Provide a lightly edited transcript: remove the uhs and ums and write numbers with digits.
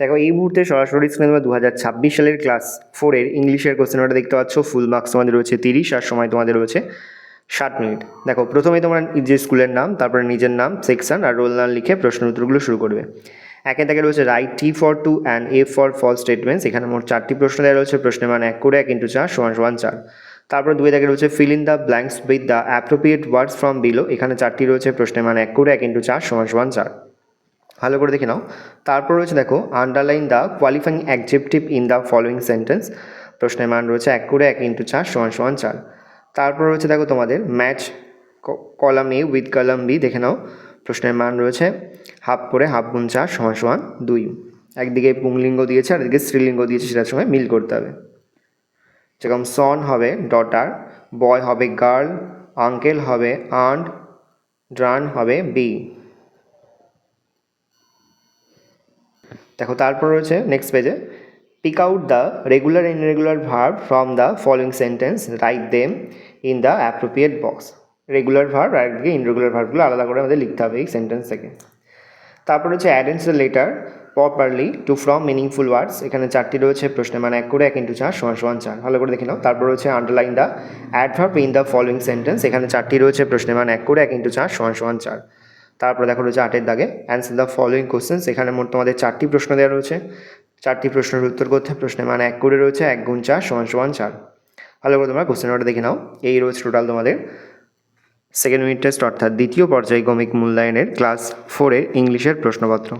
দেখো এই মুহূর্তে সরাসরি স্ক্রিনে তোমরা 2026 সালের ক্লাস 4-এর ইংলিশের কোশ্চেন পেপারটা দেখতে পাচ্ছ। ফুল মার্কস তোমাদের রয়েছে 30 আর সময় তোমাদের রয়েছে 60 মিনিট। দেখো প্রথমে তোমরা যে স্কুলের নাম, তারপরে নিজের নাম, সেকশন আর রোল নাম লিখে প্রশ্ন উত্তরগুলো শুরু করবে। একে থেকে রয়েছে write T for true and F for false statements. এখানে মোট 4টি প্রশ্ন দেওয়া রয়েছে। প্রশ্নের মান 1 করে 1 × 4 = 4। তারপরে 2 থেকে রয়েছে fill in the blanks with the appropriate words from below. এখানে 4টি রয়েছে। প্রশ্নের মান 1 করে 1 × 4 = 4। ভালো করে দেখে নাও। তারপর রয়েছে দেখো underline the qualifying adjective in the following sentence. প্রশ্নের মান রয়েছে 1 করে 1 × 4 = 4। তারপর রয়েছে দেখো তোমাদের match column A with column B. দেখে নাও। প্রশ্নের মান রয়েছে হাফ করে হাফ × 4 = 2। একদিকে পুংলিঙ্গ দিয়েছে আর একদিকে স্ত্রীলিঙ্গ দিয়েছে, সেটার সঙ্গে মিল করতে হবে। যেরকম সন হবে ডটার, বয় হবে গার্ল, আঙ্কেল হবে আন্ট, ড্রান হবে বি। দেখো তারপর রয়েছে নেক্সট পেজে pick out the regular and irregular verb from the following sentence, write them in the appropriate box. Regular verb আর একদিকে ইররেগুলার ভার্বগুলো আলাদা করে আমাদের লিখতে হবে এই সেন্টেন্স থেকে। তারপর হচ্ছে arrange the letter properly to from meaningful words. এখানে 4টি রয়েছে। প্রশ্নের মান 1 করে 1 × 4 = 4। ভালো করে দেখে নাও। তারপর হচ্ছে underline the adverb in the following sentence. এখানে 4টি রয়েছে। প্রশ্নের মান 1 করে 1 × 4 = 4। তারপর দেখো রয়েছে 8-এর দাগে অ্যান্সার দ্য ফলোয়িং কোশ্চেন্স। এখানে মোট তোমাদের 4টি প্রশ্ন দেওয়া রয়েছে। 4টি প্রশ্নের উত্তর করতে প্রশ্নের মান 1 করে রয়েছে 1 × 4 = 4। ভালো করে তোমরা কোশ্চেন পেপারটা দেখে নাও। এই রয়েছে টোটাল তোমাদের সেকেন্ড ইউনিট টেস্ট অর্থাৎ দ্বিতীয় পর্যায়ক্রমিক মূল্যায়নের ক্লাস 4-এর ইংলিশের প্রশ্নপত্র।